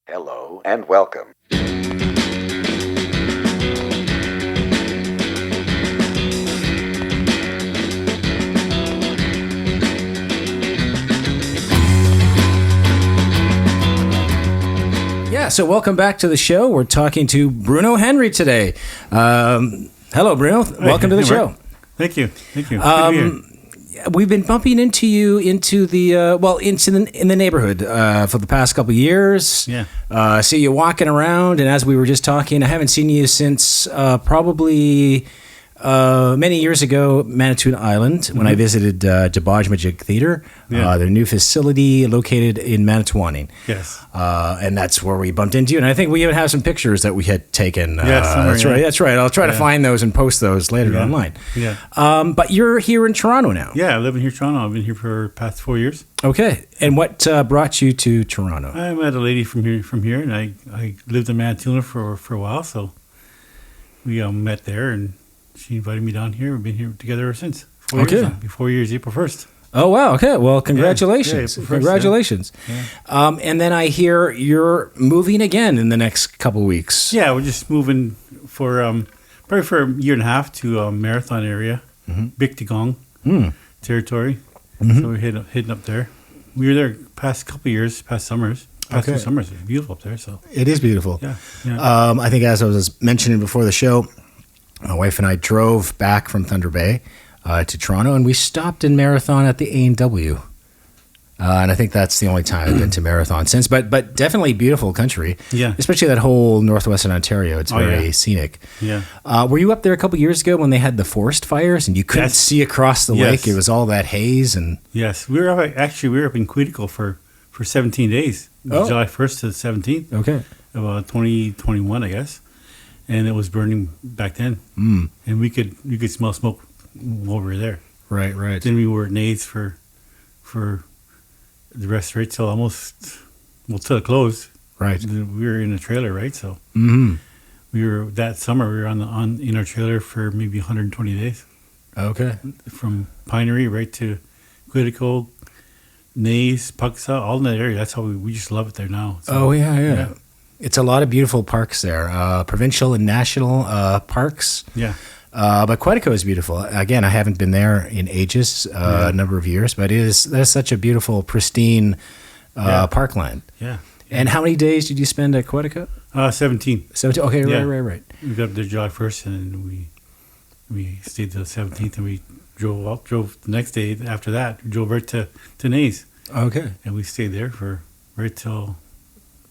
Hello and welcome. Yeah, so welcome back to the show. We're talking to Bruno Henry today. Hello, Bruno. Welcome to the show. Thank you. Good to be here. We've been bumping into you in the neighborhood for the past couple of years. Yeah. See you walking around, and as we were just talking, I haven't seen you since probably many years ago, Manitoulin Island, when I visited Jabajamajig Theatre, their new facility located in Manitowoc. Yes. And that's where we bumped into you. And I think we even have some pictures that we had taken. That's right. That's right. I'll try to find those and post those later online. Yeah. But you're here in Toronto now. Yeah, I live in here, Toronto. I've been here for the past 4 years. Okay. And what brought you to Toronto? I met a lady from here, and I lived in Manitoulin for a while, so we met there, and she invited me down here. We've been here together ever since. 4 years now. 4 years, April 1st. Oh, wow. Okay. Well, congratulations. Yeah, Congratulations. Yeah. And then I hear you're moving again in the next couple of weeks. Yeah, we're just moving for probably for a year and a half to a Marathon area, Biktigong territory. So we're heading up there. We were there past couple of years, past summers. Past 2 summers. It's beautiful up there. So it is beautiful. Yeah. I think as I was mentioning before the show, my wife and I drove back from Thunder Bay to Toronto, and we stopped in Marathon at the A&W. And I think that's the only time I've been to Marathon since. But definitely beautiful country. Yeah. Especially that whole northwestern Ontario. It's very scenic. Yeah. Were you up there a couple years ago when they had the forest fires and you couldn't see across the lake? It was all that haze and. Yes, we were up in Quetico for 17 days, July 1st to the 17th. Okay. Of 2021, I guess. And it was burning back then, and we could smell smoke while we were there. Right. Then we were at Nays for the rest right till till it closed. Right. We were in a trailer, right? So we were that summer. We were in our trailer for maybe 120 days. Okay. From Pinery right to Quetico, Nays, Puxa, all in that area. That's how we just love it there now. So, yeah. It's a lot of beautiful parks there, provincial and national parks. Yeah. But Quetico is beautiful. Again, I haven't been there in ages, a number of years, but that's such a beautiful, pristine parkland. Yeah. And how many days did you spend at Quetico? 17. 17. Okay, right. We got up there July 1st, and we stayed till the 17th, and we drove the next day after that. We drove right to Nays. Okay. And we stayed there for right till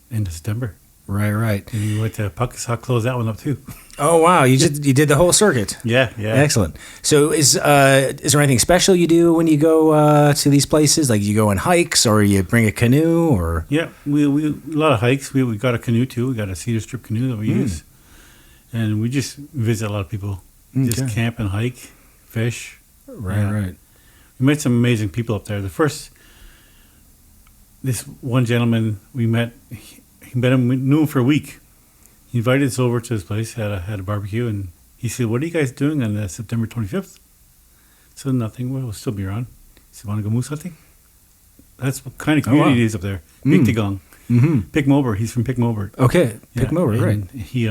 end of September. Right. And we went to Puckasaw, closed that one up too. Oh wow! You did the whole circuit. Yeah. Excellent. So is there anything special you do when you go to these places? Like you go on hikes, or you bring a canoe, or? Yeah, we a lot of hikes. We got a canoe too. We got a cedar strip canoe that we use, and we just visit a lot of people. Just camp and hike, fish. Right. We met some amazing people up there. This one gentleman we met. We knew him for a week. He invited us over to his place, had a barbecue, and he said, "What are you guys doing on September 25th?" So nothing. We'll still be around. He said, "Want to go moose hunting?" That's what kind of community it is up there. Biktigong. Pickmober. He's from Pickmober. Okay, Pickmober, right. He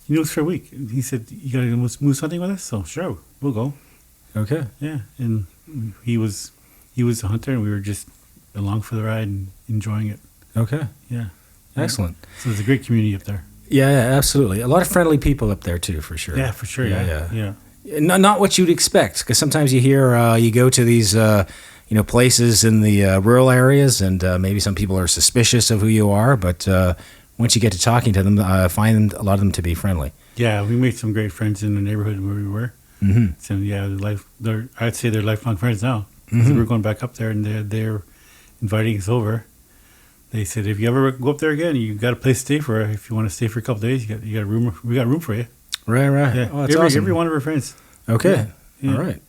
knew us for a week. He said, "You got to go moose hunting with us?" So sure, we'll go. Okay. Yeah, and he was a hunter, and we were just along for the ride and enjoying it. Okay. Yeah. Excellent. So there's a great community up there. Yeah, absolutely. A lot of friendly people up there too, for sure. Yeah, for sure. Yeah. Not what you'd expect, because sometimes you hear you go to these places in the rural areas, and maybe some people are suspicious of who you are, but once you get to talking to them, I find a lot of them to be friendly. Yeah, we made some great friends in the neighborhood where we were. So I'd say they're lifelong friends now. So we're going back up there, and they're inviting us over. They said, if you ever go up there again, you got a place to stay for. If you want to stay for a couple of days, you got a room. We got room for you. Right. Yeah. Oh, that's awesome. Every one of our friends. Okay. Yeah. All right.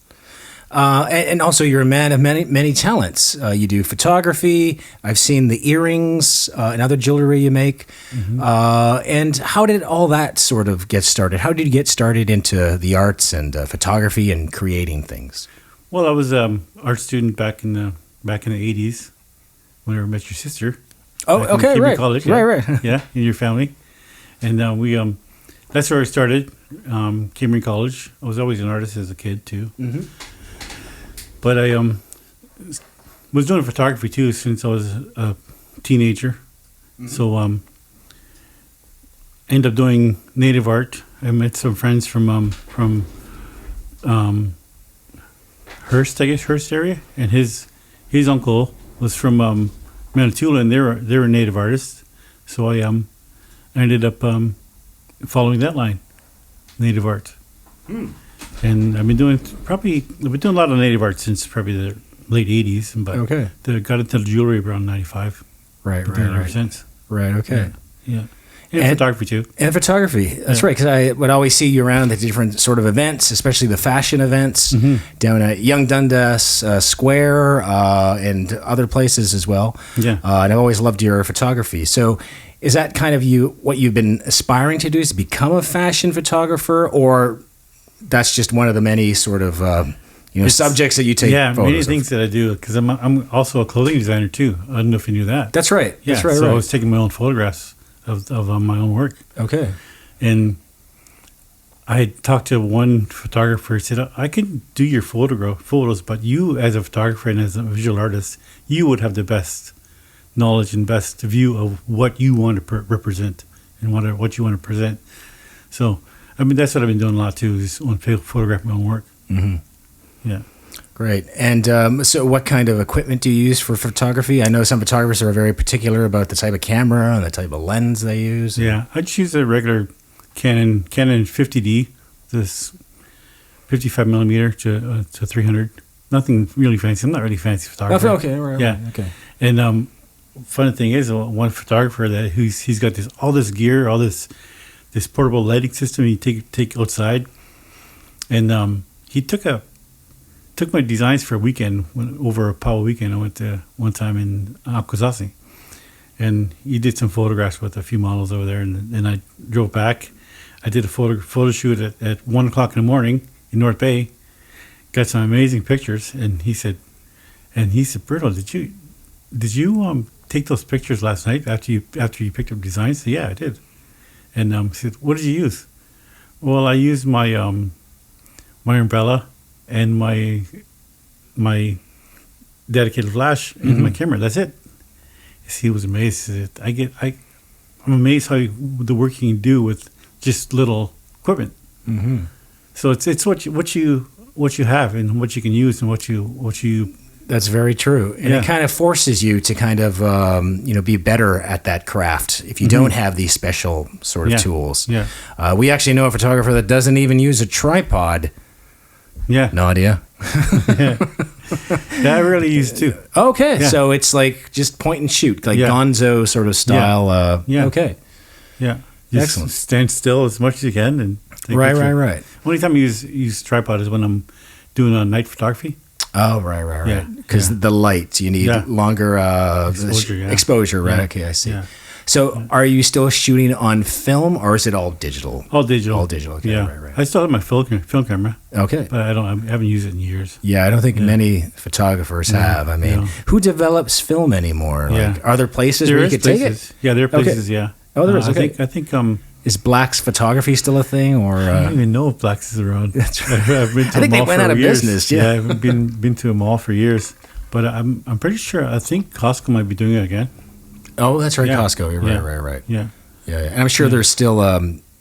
And also, you're a man of many talents. You do photography. I've seen the earrings and other jewelry you make. And how did all that sort of get started? How did you get started into the arts and photography and creating things? Well, I was art student back in the 80s. Whenever I met your sister. Oh, back in okay, Cambridge right. College, Right. yeah, in your family, and we that's where I started. Cambridge College. I was always an artist as a kid too, but I was doing photography too since I was a teenager. So ended up doing native art. I met some friends from Hearst, I guess Hearst area, and his uncle was from Manitoula, and they were native artists. So I ended up following that line, native art, and I've been doing a lot of native art since probably the late '80s, but got into the jewelry around '95. Right. Ever since. Right. Okay. Yeah. And photography too. And photography. That's right. Because I would always see you around at different sort of events, especially the fashion events down at Young Dundas Square and other places as well. Yeah. And I've always loved your photography. So is that kind of what you've been aspiring to do, is to become a fashion photographer, or that's just one of the many sort of subjects that you take photos many of? things that I do, because I'm also a clothing designer too. I don't know if you knew that. That's right. Yeah. That's right. So right. I was taking my own photographs of my own work. Okay. And I had talked to one photographer. He said, I can do your photos, but you as a photographer and as a visual artist, you would have the best knowledge and best view of what you want to represent and what you want to present. So, I mean, that's what I've been doing a lot too, is photograph my own work. Mm-hmm. Yeah. Great. And so what kind of equipment do you use for photography? I know some photographers are very particular about the type of camera and the type of lens they use. Yeah, I just use a regular Canon 50D, this 55 millimeter to 300. Nothing really fancy. I'm not really fancy photographer. Okay, right. Yeah. Okay. And funny thing is, one photographer that he's got all this gear, all this portable lighting system you take outside, and he took my designs for a weekend, over a powwow weekend. I went to one time in Akwesasne, and he did some photographs with a few models over there. And then I drove back. I did a photo shoot at 1 o'clock in the morning in North Bay. Got some amazing pictures. And he said, Bruno, did you take those pictures last night after you picked up designs? I said, yeah, I did. And he said, what did you use? Well, I used my umbrella and my dedicated flash in my camera. That's it. He was amazed. He said, I'm amazed how the work you can do with just little equipment. Mm-hmm. So it's what you have and what you can use and what you. That's very true, and it kind of forces you to kind of be better at that craft if you don't have these special sort of tools. Yeah. We actually know a photographer that doesn't even use a tripod. Yeah. Nadia. Yeah. I really use too. Okay, so it's like just point and shoot, like Gonzo sort of style. Okay. Yeah. Just excellent. Stand still as much as you can and take right. Only time I use tripod is when I'm doing a night photography. Oh, right. Because the light, you need longer exposure, right? Yeah. Okay, I see. Yeah. So are you still shooting on film, or is it all digital? All digital. All digital, okay, right. I still have my film camera. Okay. But I haven't used it in years. Yeah, I don't think many photographers have. I mean, who develops film anymore? Like, are there places where you could take it? Yeah, there are places, Oh, there is, okay. I think is Black's photography still a thing, or I don't even know if Black's is around. That's right. I've been to I think they went out of business. Yeah, I've been to a mall for years, but I'm pretty sure. I think Costco might be doing it again. Oh, that's right, Costco. You're right. Yeah. And I'm sure there's still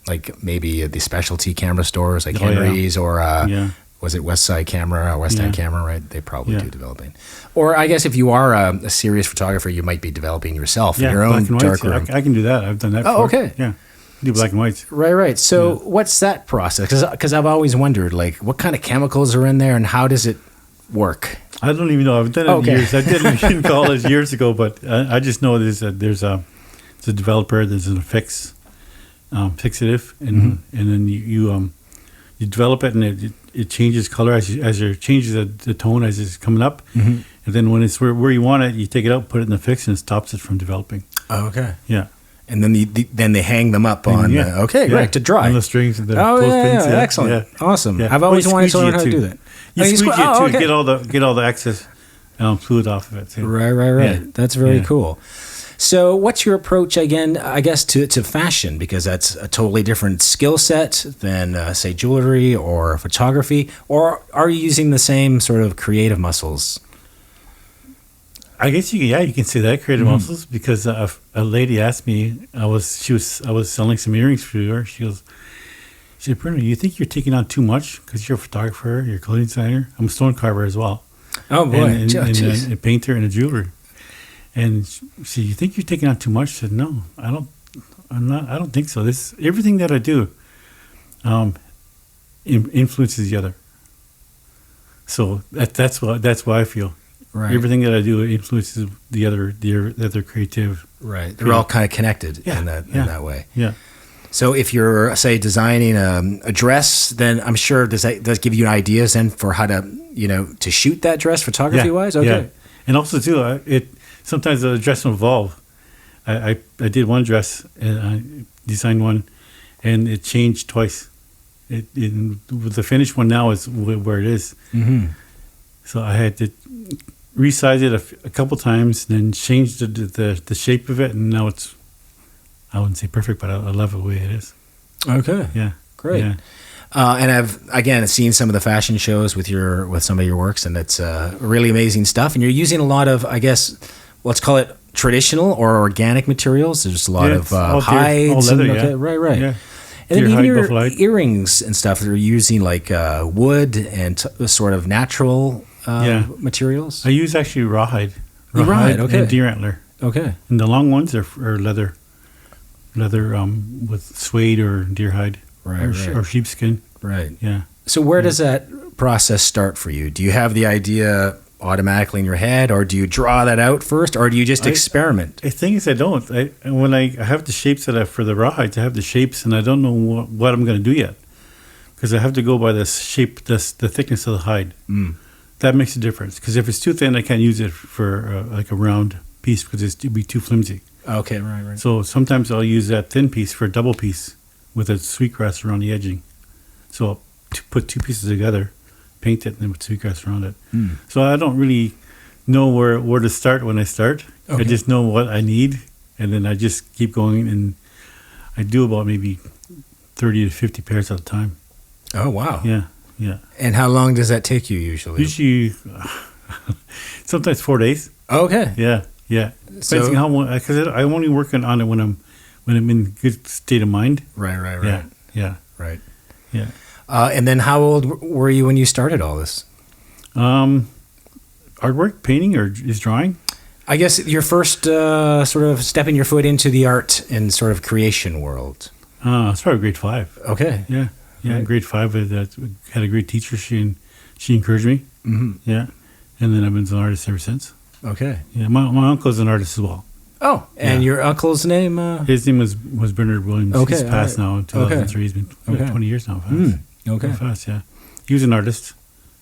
like maybe the specialty camera stores like Henry's or was it West Side Camera, West End Camera, right? They probably do developing. Or I guess if you are a serious photographer, you might be developing yourself in your own dark room. I can do that. I've done that before. Oh, okay. Yeah. Do black and whites. Right. So what's that process? Because I've always wondered, like, what kind of chemicals are in there and how does it work? I don't even know. I've done it years. I did it in college years ago, but I just know there's a developer, there's an fixative, and then you develop it, and it changes color as it changes the tone as it's coming up, and then when it's where you want it, you take it out, put it in the fix, and it stops it from developing. Oh, okay. Yeah. And then they hang them up on great, to dry. On the strings and the clothespins. Excellent. Awesome. Yeah. I've always wanted to learn how to do that. You squeegee it too, get all the excess fluid off of it too. Right. Yeah. That's very cool. So what's your approach again, I guess, to fashion? Because that's a totally different skill set than, say, jewelry or photography. Or are you using the same sort of creative muscles? I guess you can say that creative muscles, because a lady asked me, I was selling some earrings for her. She said, Bruno, you think you're taking on too much because you're a photographer, you're a clothing designer? I'm a stone carver as well. Oh boy, and a painter and a jeweler. And she said, you think you're taking on too much? I said, no, I don't think so. Everything that I do influences the other. So that's why I feel. Right. Everything that I do influences the other creative. Right. They're all kind of connected in that way. Yeah. So if you're, say, designing a dress, then I'm sure does give you ideas then for how to, to shoot that dress photography-wise? Okay. Yeah. And also, too, sometimes the dress will evolve. I did one dress, and I designed one, and it changed twice. The finished one now is where it is. Mm-hmm. So I had to resize it a couple times, then change the shape of it, and now it's, I wouldn't say perfect, but I love it the way it is. Okay. Yeah. Great. Yeah. And I've again seen some of the fashion shows with some of your works, and it's really amazing stuff. And you're using a lot of, I guess, let's call it traditional or organic materials. There's a lot of hides. All leather, Right. Yeah. And then even your buffalo. earrings and stuff, they're using like wood and sort of natural materials. I use actually rawhide. Okay. And deer antler. Okay. And the long ones are leather with suede or deer hide. Right. Or sheepskin. Right. Yeah. So where does that process start for you? Do you have the idea automatically in your head, or do you draw that out first, or do you just experiment? The thing is, I don't. When I have the shapes for the rawhides, I have the shapes, and I don't know what I'm going to do yet, because I have to go by the shape, the thickness of the hide. Mm. That makes a difference, because if it's too thin, I can't use it for like a round piece, because it'd be too flimsy. Okay, right. So sometimes I'll use that thin piece for a double piece with a sweetgrass around the edging. So I'll put two pieces together, paint it, and then put sweetgrass around it. Mm. So I don't really know where to start when I start. Okay. I just know what I need, and then I just keep going, and I do about maybe 30 to 50 pairs at a time. Oh, wow. Yeah. And how long does that take you usually? Usually, sometimes 4 days. Okay. Yeah. Depends on how, because I'm only working on it when I'm in good state of mind. Right. Yeah. Right. Yeah. And then how old were you when you started all this? Artwork, painting, or just drawing? I guess your first sort of stepping your foot into the art and sort of creation world. It's probably grade 5. Okay. Yeah. Right. Grade 5. I had a great teacher. She encouraged me. Mm-hmm. Yeah. And then I've been an artist ever since. Okay. Yeah. My uncle's an artist as well. Oh, and your uncle's name? His name was Bernard Williams. Okay. He's passed now in 2003. Okay. He's been 20 years now. Fast. Okay. Fast, yeah. He was an artist.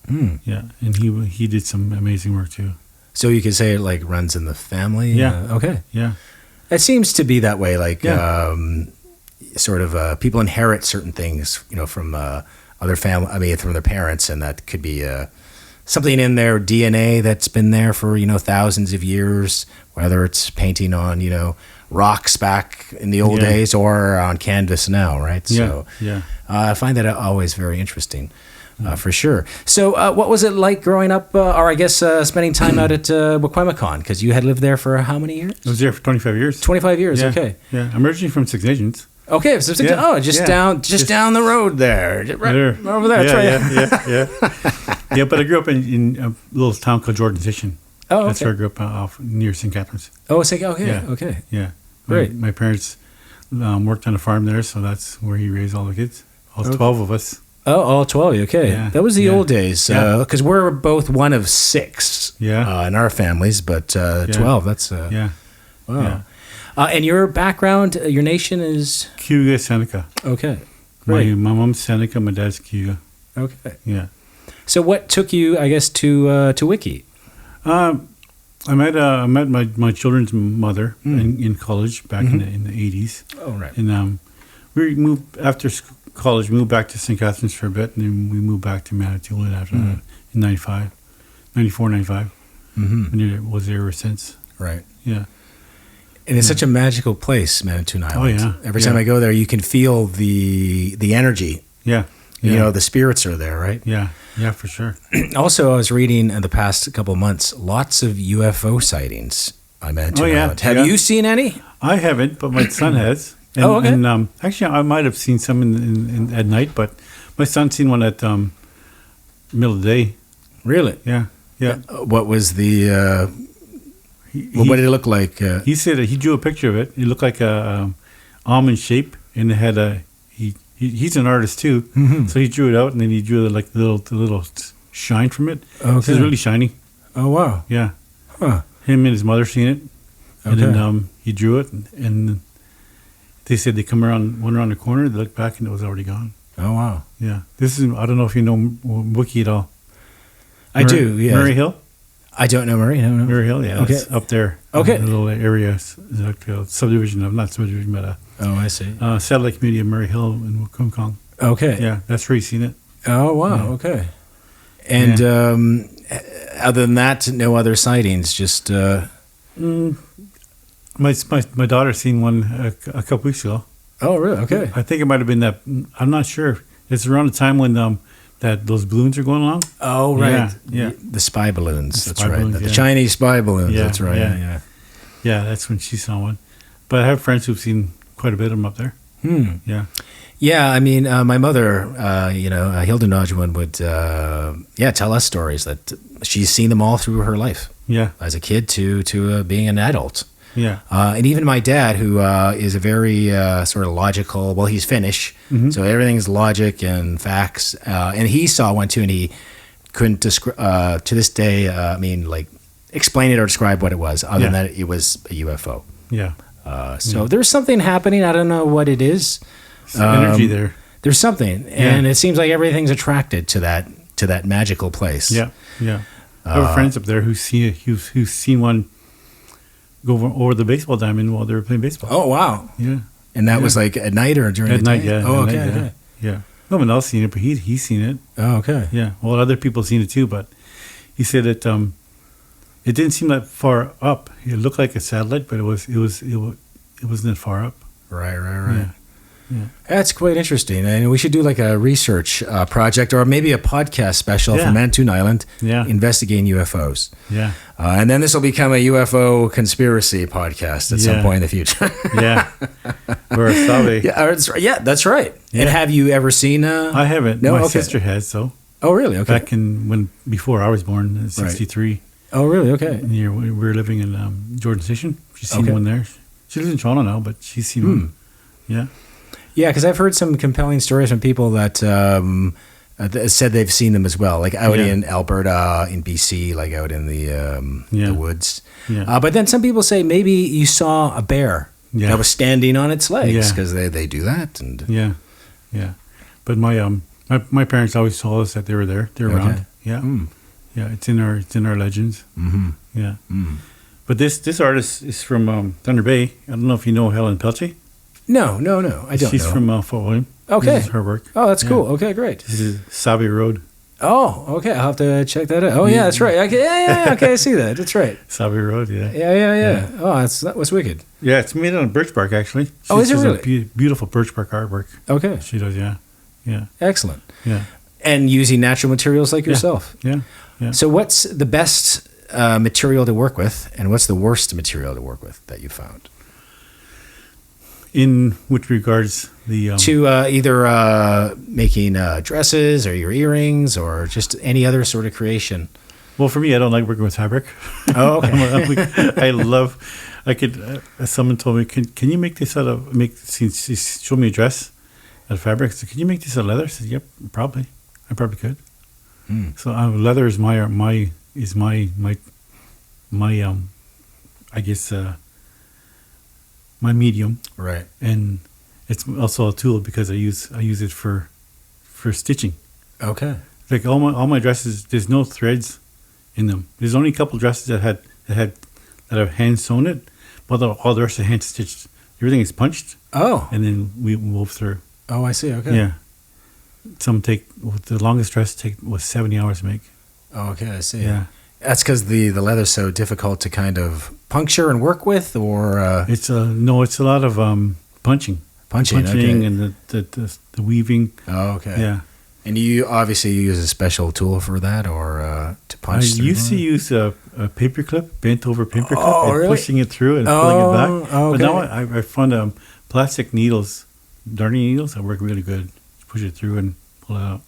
Yeah. And he did some amazing work too. So you could say it like runs in the family? Yeah. Okay. Yeah. It seems to be that way. Like sort of people inherit certain things, from other family. I mean, from their parents, and that could be something in their DNA that's been there for thousands of years. Whether it's painting on rocks back in the old days or on canvas now, right? So I find that always very interesting. For sure. So what was it like growing up, or I guess spending time out at Wikwemicon? Because you had lived there for how many years? I was there for 25 years. 25 years, okay. Yeah, I'm originally from Six Nations. Okay, so just down the road there. Right over there. Yeah, but I grew up in a little town called Jordan Station. Oh, okay. That's where I grew up off near St. Catharines. Oh, okay. Yeah. Great. My parents worked on a farm there, so that's where he raised all the kids. All 12 of us. Oh, all 12. Okay. Yeah. That was the old days. Because we're both one of 6 in our families, but 12, that's... Wow. Yeah. And your background, your nation is? Cayuga, Seneca. Okay. Great. My mom's Seneca, my dad's Cayuga. Okay. Yeah. So what took you, I guess, to Wiki? I met my children's mother in college back in the 80s. Oh, right. And we moved after college. We moved back to St. Catharines for a bit, and then we moved back to Manitoulin after that in 94, 95. Mm-hmm. And it was there ever since. Right. Yeah. And it's such a magical place, Manitoulin Island. Oh, yeah. Every time I go there, you can feel the energy. Yeah. You know, the spirits are there, right? Yeah. Yeah, for sure. Also, I was reading in the past couple of months, lots of UFO sightings on Manitoulin Island. Have you seen any? I haven't, but my son has. And, okay. And actually, I might have seen some in at night, but my son's seen one at middle of the day. Really? Yeah. Yeah. What was the... what did it look like? He said he drew a picture of it. It looked like a almond shape, and it had a... He's an artist too, so he drew it out, and then he drew the little shine from it. Okay. So it's really shiny. Oh wow! Yeah. Huh. Him and his mother seen it, and then he drew it, and they said they went around the corner, they looked back, and it was already gone. Oh wow! Yeah. This is, I don't know if you know Wiki at all. I do. Yeah. Murray Hill. I don't know Murray. No. Murray Hill. Yeah. Okay. It's up there. Okay. A little area, like a subdivision of, not subdivision, but I see. Satellite community of Murray Hill in Kung Kong. Okay. Yeah, that's where you seen it. Oh wow. Yeah. Okay. And other than that, no other sightings. Just my daughter seen one a couple weeks ago. Oh really? Okay. I think it might have been that. I'm not sure. It's around the time when that those balloons are going along. Oh right. Yeah. The spy balloons. That's right. Balloons, the Chinese spy balloons. Yeah, That's right. Yeah. Yeah, that's when she saw one. But I have friends who've seen quite a bit of them up there. Yeah. Yeah, I mean, my mother, Hilda Nodgewin would, tell us stories that she's seen them all through her life. Yeah. As a kid to being an adult. Yeah. And even my dad, who is a very sort of logical, well, he's Finnish, so everything's logic and facts. And he saw one too, and he couldn't describe, to this day, explain it or describe what it was, other than that it was a UFO. Yeah. So there's something happening. I don't know what it is. Energy there. There's something, and it seems like everything's attracted to that magical place. Yeah, yeah. I have friends up there who've seen one go over the baseball diamond while they were playing baseball. Oh wow! Yeah, and that was like at night or during the night. day? Yeah. Oh okay. Okay. Yeah. Yeah. No one else seen it, but he's seen it. Oh okay. Yeah. Well, other people seen it too, but he said that it didn't seem that far up. It looked like a satellite, but it wasn't that far up. Right. Yeah. Yeah. That's quite interesting, and we should do like a research project or maybe a podcast special from Manitoulin Island, investigating UFOs. Yeah, and then this will become a UFO conspiracy podcast at some point in the future. Yeah, or a Sabe. Yeah, that's right. Yeah. And have you ever seen? I haven't. No, my sister has. So. Oh really? Okay. Back before I was born, in '63. Right. Oh really? Okay. We were living in Jordan Station. She's seen one there. She lives in Toronto now, but she's seen one. Yeah. Yeah, because I've heard some compelling stories from people that said they've seen them as well, like out in Alberta, in BC, like out in the woods. Yeah. But then some people say maybe you saw a bear that was standing on its legs because they do that. And yeah. But my parents always told us that they were there. They're around. Yeah. Yeah. It's in our legends. Mm-hmm. Yeah. Mm. But this artist is from Thunder Bay. I don't know if you know Helen Pelche. No, I don't She's know. from Fort William. Okay. This is her work. Oh, that's cool. Okay, great. This is Sabe Road. Oh, okay. I'll have to check that out. Oh, yeah, that's right. Okay, yeah. Okay, I see that. That's right. Sabe Road, yeah. Yeah. Oh, that was wicked. Yeah, it's made on birch bark, actually. Is it really? Beautiful birch bark artwork. Okay. She does, yeah. Excellent. Yeah. And using natural materials like yourself. Yeah. So what's the best material to work with, and what's the worst material to work with that you found? In which regards the to either making dresses or your earrings or just any other sort of creation. Well, for me, I don't like working with fabric. Oh, okay. I could. Someone told me, "Can you make this out of She showed me a dress out of fabric. So, can you make this out of leather?" I said, "Yep, probably. I probably could." So leather is my I guess. My medium, right, and it's also a tool because I use it for stitching. Okay, like all my dresses, there's no threads in them. There's only a couple dresses that have hand sewn it, but all the rest are hand stitched. Everything is punched. Oh, and then we wove through. Oh, I see. Okay, yeah. Some the longest dress was 70 hours to make. Oh, okay, I see. Yeah. That's because the leather's so difficult to kind of puncture and work with, or It's it's a lot of punching okay. and the weaving. Oh, okay. Yeah. And you obviously use a special tool for that, or to I punch through. used to use a paper clip, bent over paper clip, Oh, and really? pushing it through and pulling it back. Oh, But okay. now I found plastic needles, darning needles that work really good. Push it through and pull it out.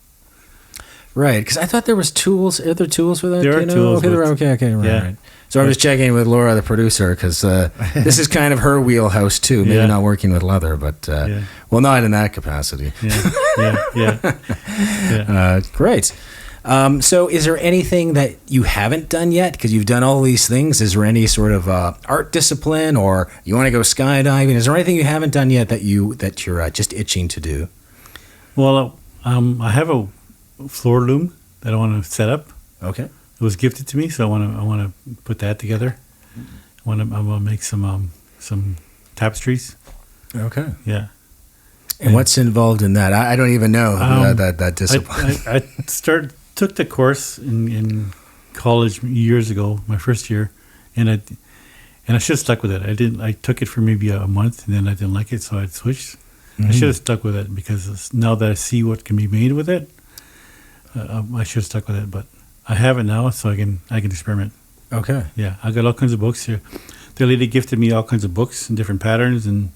Right, because I thought there was tools. Are there tools for that? There do are you know? tools, Okay, okay, right, yeah. right. So I'm just checking with Laura, the producer, because this is kind of her wheelhouse too. Maybe Yeah. not working with leather, but well, not in that capacity. Yeah. Great. So, is there anything that you haven't done yet? Because you've done all these things. Is there any sort of art discipline, or you want to go skydiving? Is there anything you haven't done yet that you're just itching to do? Well, I have a floor loom that I want to set up. Okay. It was gifted to me, so I want to put that together. I want to make some tapestries. Okay. Yeah. And what's involved in that? I don't even know that discipline. I took the course in college years ago, my first year, and I should have stuck with it. I took it for maybe a month, and then I didn't like it, so I switched. I should have stuck with it because now that I see what can be made with it, I should have stuck with it. But I have it now, so I can experiment. Okay. Yeah, I got all kinds of books here. The lady gifted me all kinds of books and different patterns, and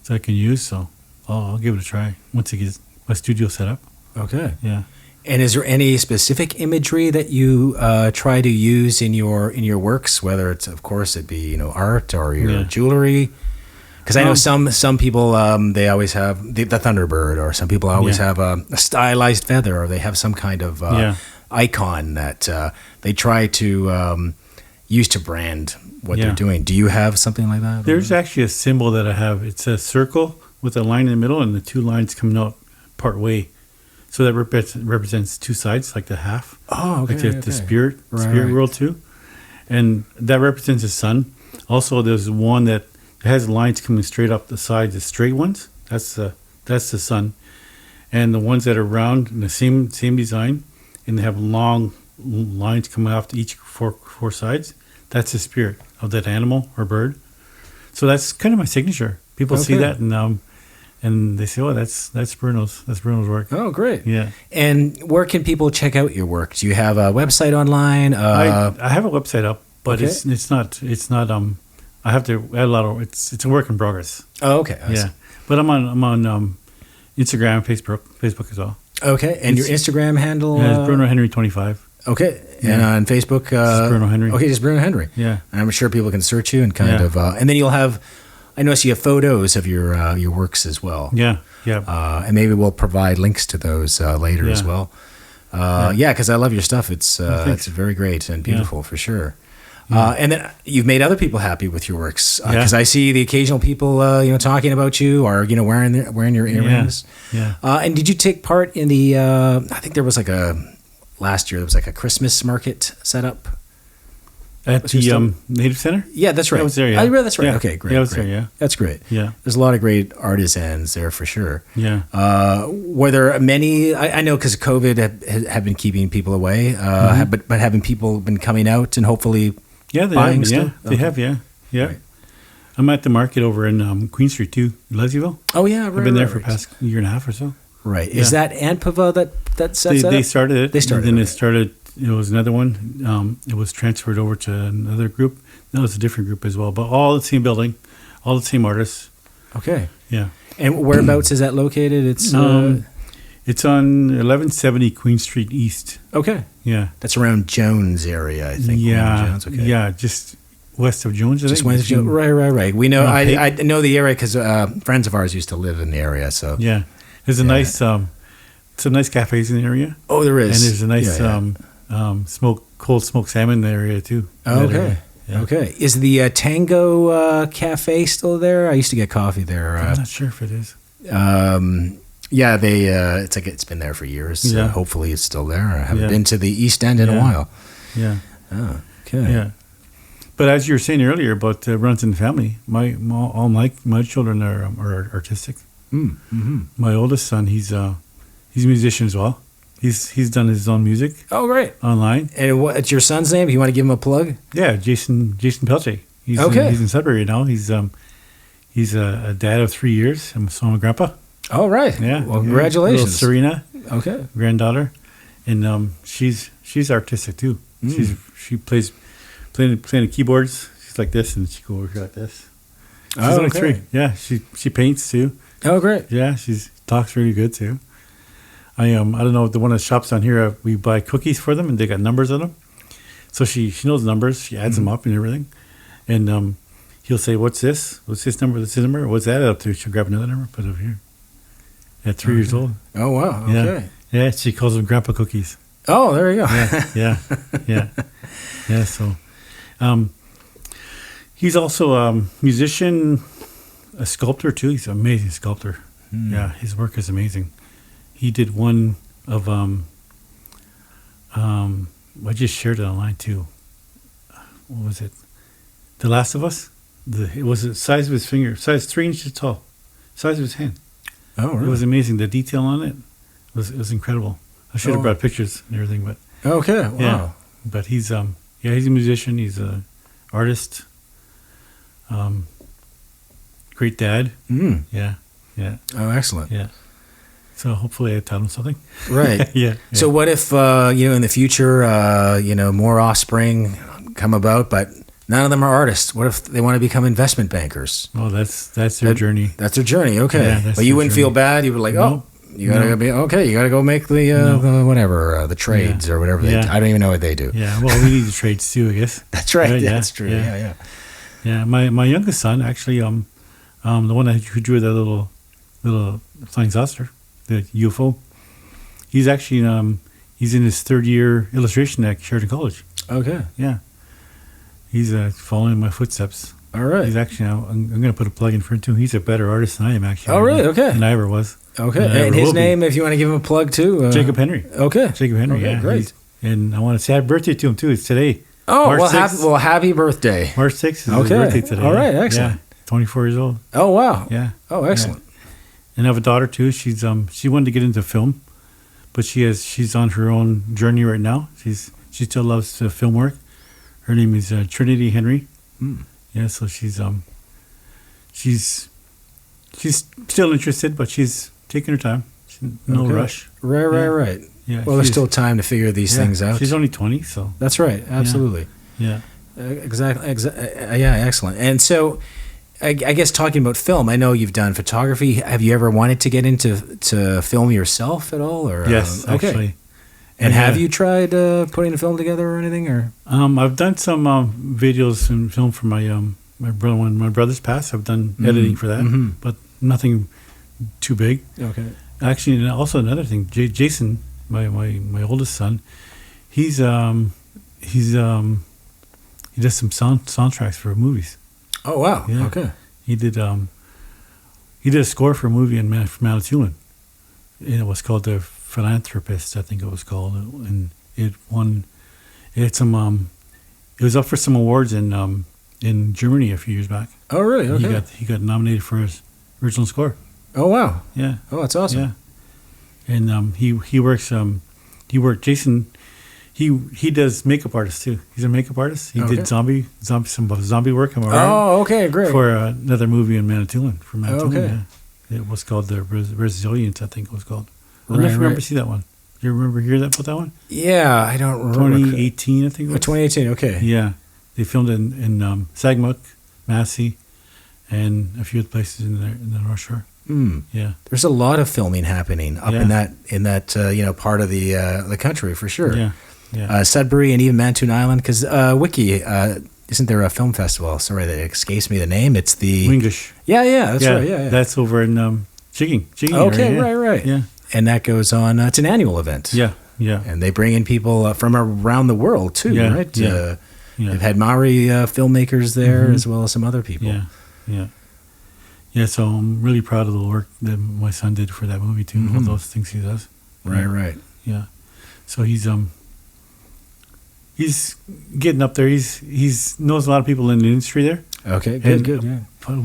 so I can use. So I'll give it a try once I get my studio set up. Okay. Yeah. And is there any specific imagery that you try to use in your works? Whether it's, of course, it be art or your jewelry. Because I know some people they always have the Thunderbird, or some people always have a stylized feather, or they have some kind of icon that they try to use to brand what they're doing. Do you have something like that? There's actually a symbol that I have. It's a circle with a line in the middle and the two lines coming out part way. So that represents two sides, like the half. Oh, okay. Like the spirit world too. And that represents the sun. Also, there's one that has lines coming straight up the sides, the straight ones. That's the sun. And the ones that are round in the same design, and they have long lines coming off each four sides, that's the spirit of that animal or bird. So that's kind of my signature. People see that and they say, "Oh, that's Bruno's work." Oh, great! Yeah. And where can people check out your work? Do you have a website online? I have a website up, but it's not. I have to add a lot of. It's a work in progress. Oh, okay. Yeah, but I'm on Instagram, Facebook as well. Okay, and your Instagram handle? It's Bruno Henry 25. Okay, and on Facebook, just Bruno Henry. Okay, just Bruno Henry. Yeah, and I'm sure people can search you and kind of, and then you'll have. I notice you have photos of your works as well. Yeah. And maybe we'll provide links to those later as well. Because I love your stuff. It's very great and beautiful for sure. And then you've made other people happy with your works because I see the occasional people talking about you or wearing your earrings. Yeah. And did you take part in the? I think there was last year there was a Christmas market set up. At the Native Center? Yeah, that's right. I was there, yeah. That's right. Yeah. Okay, great. Yeah, I was great. there, yeah. That's great. Yeah. There's a lot of great artisans there for sure. Yeah. Were there many, I know because COVID have been keeping people away, but having people been coming out and hopefully buying stuff? Yeah, they have, yeah. Right. I'm at the market over in Queen Street too, Leslieville. Oh, yeah, right. I've been there for the past year and a half or so. Right. Yeah. Is that Antpava that sets They started it. They started and then it. it started. It was another one. It was transferred over to another group. No, it's a different group as well, but all the same building, all the same artists. Okay. Yeah. And whereabouts is that located? It's on 1170 Queen Street East. Okay. Yeah. That's around Jones area, I think. Yeah. Jones. Okay. Yeah, just west of Jones. Just west of Jones. Right. We know. I know the area because friends of ours used to live in the area. So yeah, there's a nice some nice cafes in the area. Oh, there is. And there's a nice cold smoked salmon in the area too. Oh, okay. Yeah. Okay. Is the Tango Cafe still there? I used to get coffee there. I'm not sure if it is. Yeah, they. It's been there for years. Yeah. Hopefully, it's still there. I haven't been to the East End in a while. Yeah. Oh, okay. Yeah. But as you were saying earlier about runs in the family, all my children are artistic. Mm-hmm. My oldest son, he's a musician as well. He's done his own music Oh, great. online. And what's your son's name? You want to give him a plug? Yeah, Jason Pelche. He's he's in Sudbury right now. He's a dad of 3 years. So I'm a grandpa. Oh, right. Yeah. Well, congratulations. Little Serena, Okay. granddaughter, and she's artistic too. She plays playing the keyboards. She's like this, and she go over here like this. She's only 3. Yeah, she paints too. Oh, great. Yeah, she talks really good too. I don't know, the one of the shops down here, we buy cookies for them, and they got numbers on them. So she knows numbers. She adds them up and everything, and he'll say, "What's this? What's this number? What's this number? What's that up to?" She'll grab another number, put it over here. At 3 years old. Oh, wow. Okay. Yeah. She calls them grandpa cookies. Oh, there you go. Yeah. So, he's also a musician, a sculptor too. He's an amazing sculptor. Yeah, his work is amazing. He did one of I just shared it online too. What was it? The Last of Us. It was the size of his finger, size 3 inches tall, size of his hand. Oh, really? It was amazing. The detail on it was incredible. I should have brought pictures and everything, but Okay. Wow. yeah. But he's he's a musician. He's a artist. Great dad. Yeah. Oh, excellent. Yeah. So hopefully I taught him something. Right. Yeah. So what if, in the future, more offspring come about, but none of them are artists? What if they want to become investment bankers? Oh, that's their journey. That's their journey. Okay. Yeah, that's but you their wouldn't journey. feel bad. You would like, you gotta be okay. You gotta go make the whatever the trades or whatever. I don't even know what they do. Yeah. Well, we need the trades too, I guess. That's right. Right, yeah, That's true. Yeah. Yeah. My youngest son actually, the one who drew that little flying saucer, the UFO. He's actually he's in his 3rd year illustration at Sheridan College. Okay. Yeah. He's following my footsteps. All right. He's actually, I'm going to put a plug in for him too. He's a better artist than I am, actually. Oh, really? Okay. Than I ever was. Okay. And And his name, if you want to give him a plug too, Jacob Henry. Okay. Jacob Henry. Okay, Yeah. great. And I want to say happy birthday to him too. It's today. Oh, March well, 6th. happy birthday. March 6th is his Okay. birthday today. All right, Yeah. excellent. Yeah. 24 years old. Oh, wow. Yeah. Oh, excellent. Yeah. And I have a daughter too. She's she wanted to get into film, but she's on her own journey right now. She still loves film work. Her name is Trinity Henry. Yeah, so she's still interested, but she's taking her time. No Okay. rush. Right. Yeah. Well, there's still time to figure these things out. She's only 20, so That's right. Absolutely. yeah. Exactly. Yeah, excellent. And so, I guess talking about film, I know you've done photography. Have you ever wanted to get into film yourself at all? Or Yes, okay. actually. And Yeah. have you tried putting a film together or anything? Or I've done some videos and film for my brother. When my brother's passed, I've done editing for that, but nothing too big. okay. Actually, and also another thing, Jason, my oldest son, he does some soundtracks for movies. Oh wow. Yeah. Okay. He did a score for a movie in Manitoulin. And it was called The Philanthropist, I think it was called, and it won. It was up for some awards in Germany a few years back. Oh really? Okay. He got nominated for his original score. Oh wow. Yeah. Oh, that's awesome. Yeah. And he works. Jason. He does makeup artist too. He's a makeup artist. He did some zombie work. Oh, okay, great. For another movie in Manitoulin. For Manitoulin, okay. yeah. It was called The Resilience, I think it was called. I don't know if you remember see that one. Do you remember hear about that one? Yeah, I don't remember. 2018, I think it was. 2018. Okay. Yeah, they filmed it in Sagmuk, Massey, and a few other places in the North Shore. Yeah, there's a lot of filming happening up in that part of the country for sure. Yeah. Sudbury and even Manitoulin Island, because Wiki, isn't there a film festival? Sorry, that escapes me the name. It's the Winglish. Yeah, that's right. Yeah, that's over in Jigging. Okay, area, right. Yeah, and that goes on. It's an annual event. Yeah. And they bring in people from around the world too, right? Yeah. They've had Maori filmmakers there as well as some other people. Yeah. So I'm really proud of the work that my son did for that movie too. All those things he does. Right. Yeah. So he's getting up there. He's knows a lot of people in the industry there. Okay, good. Yeah. But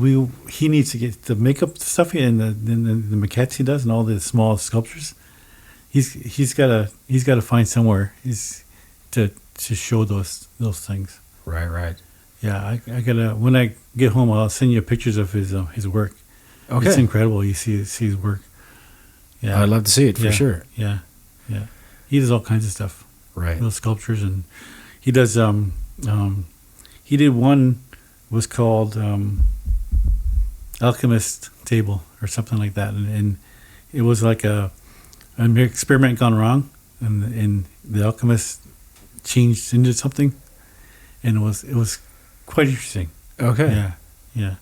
he needs to get the makeup stuff and the maquettes he does and all the small sculptures. he's got to find somewhere to show those things. Right. Yeah, I gotta, when I get home, I'll send you pictures of his work. Okay. It's incredible. You see his work. Yeah, I'd love to see it for sure. Yeah. He does all kinds of stuff. Right. Little sculptures, and he does. He did one was called Alchemist Table or something like that, and it was like an experiment gone wrong, and the alchemist changed into something, and it was quite interesting. Okay. Yeah.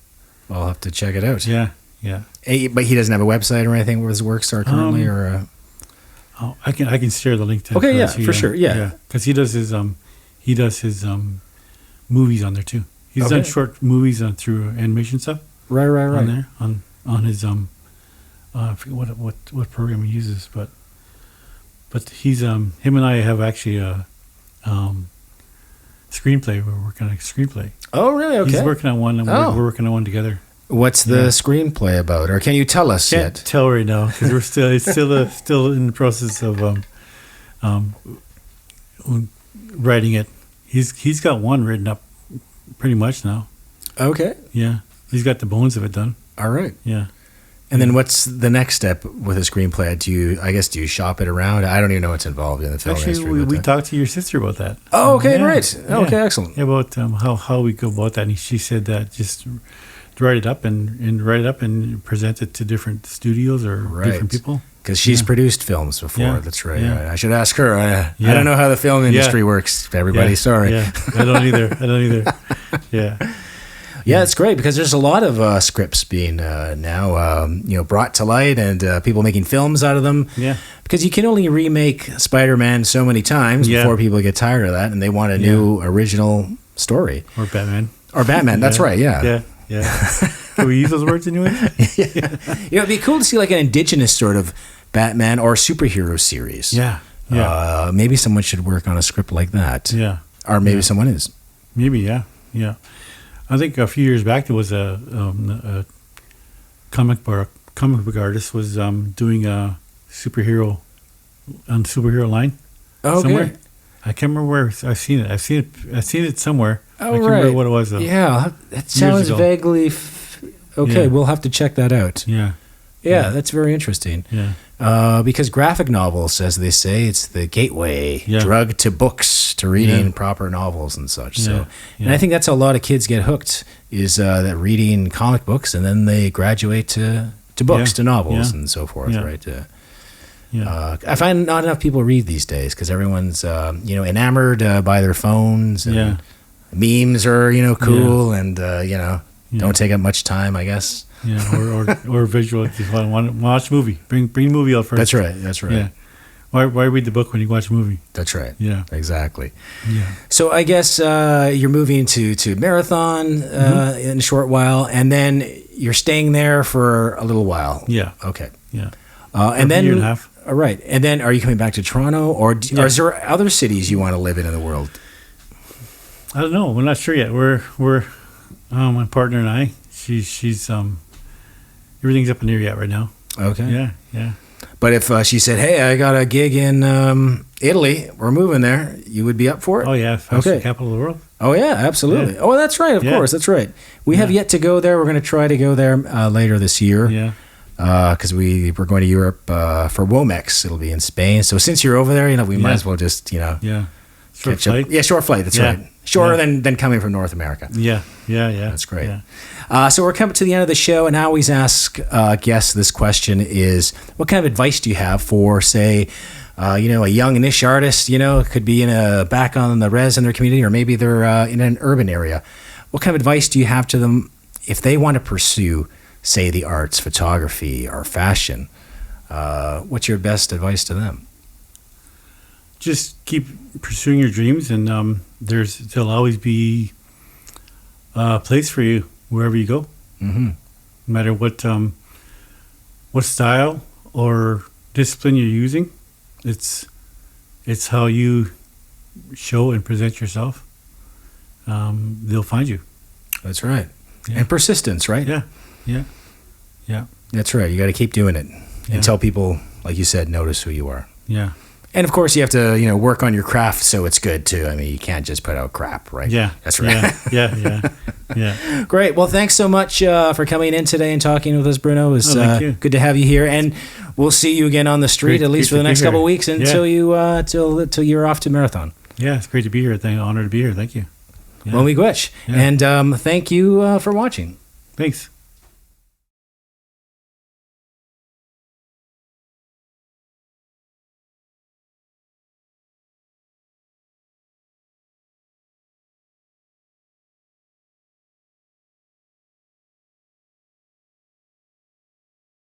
I'll have to check it out. Yeah. But he doesn't have a website or anything where his works are currently, Oh, I can share the link to. Okay, for sure. Yeah, because he does his movies on there too. He's done short movies through animation stuff. Right. On there on his I forget what program he uses, but he's him and I have actually a screenplay. We're working on a screenplay. Oh, really? Okay. He's working on one, and we're working on one together. What's the screenplay about, or can you tell us Can't yet? tell right now because it's still in the process of writing it. He's got one written up pretty much now. Okay. Yeah, he's got the bones of it done. All right. Yeah. And then what's the next step with a screenplay? Do you shop it around? I don't even know what's involved in the film industry. Actually, we talked to your sister about that. Oh, okay, right. Yeah. Okay, excellent. Yeah, about how we go about that, and she said that just write it up and present it to different studios or different people. Because she's produced films before. Yeah. That's right. Yeah. I should ask her. I don't know how the film industry works. Everybody, sorry. Yeah, I don't either. Yeah. Yeah, it's great because there's a lot of scripts being now brought to light and people making films out of them. Yeah. Because you can only remake Spider-Man so many times before people get tired of that and they want a new original story. Or Batman. That's right. Yeah. Can we use those words anyway? It'd be cool to see like an indigenous sort of Batman or superhero series. Yeah. Maybe someone should work on a script like that. Yeah. Or maybe someone is. Maybe, yeah. I think a few years back there was a comic book artist was doing a superhero line somewhere. I can't remember where I've seen it. I've seen it somewhere. Oh, I can't remember what it was though. Yeah, it sounds vaguely. Okay, we'll have to check that out. Yeah, that's very interesting. Yeah, because graphic novels, as they say, it's the gateway drug to books, to reading proper novels and such. So, and I think that's how a lot of kids get hooked is that reading comic books, and then they graduate to books, to novels, and so forth. Right. I find not enough people read these days because everyone's enamored by their phones. And memes are cool and don't take up much time, I guess. Yeah, or visual. If you want to watch a movie, bring the movie out first. That's right. Yeah. Why read the book when you watch a movie? That's right. Yeah. Exactly. Yeah. So I guess you're moving to Marathon in a short while, and then you're staying there for a little while. Yeah. Okay. Yeah. And then a year and a half. All right. And then are you coming back to Toronto, or is there other cities you want to live in the world? I don't know. We're not sure yet. We're my partner and I. She's everything's up in the air yet right now. Okay. Yeah. But if she said, "Hey, I got a gig in Italy. We're moving there," you would be up for it? Oh yeah. Fashion capital of the world. Oh yeah, absolutely. Yeah. Oh, that's right. Of course, that's right. We have yet to go there. We're going to try to go there later this year. Yeah. Because we're going to Europe for Womex. It'll be in Spain. So since you're over there, we might as well just short flight. Yeah, short flight. That's right. Shorter than coming from North America. Yeah. That's great. Yeah. So we're coming to the end of the show, and I always ask guests this question: is what kind of advice do you have for, say, a young niche artist? Could be back on the res in their community, or maybe they're in an urban area. What kind of advice do you have to them if they want to pursue, say, the arts, photography, or fashion? What's your best advice to them? Just keep pursuing your dreams, and there'll always be a place for you wherever you go. Mm-hmm. No matter what style or discipline you're using, it's how you show and present yourself. They'll find you. That's right. Yeah. And persistence, right? Yeah. That's right. You got to keep doing it until people, like you said, notice who you are. Yeah. And of course, you have to, work on your craft so it's good too. I mean, you can't just put out crap, right? Yeah. That's right. Yeah. Great. Well, thanks so much for coming in today and talking with us, Bruno. It was thank you. good to have you here, and we'll see you again on the street at least for the next couple of weeks until till you're off to Marathon. Yeah, it's great to be here. Honored to be here. Thank you. Well, miigwech. And thank you for watching. Thanks.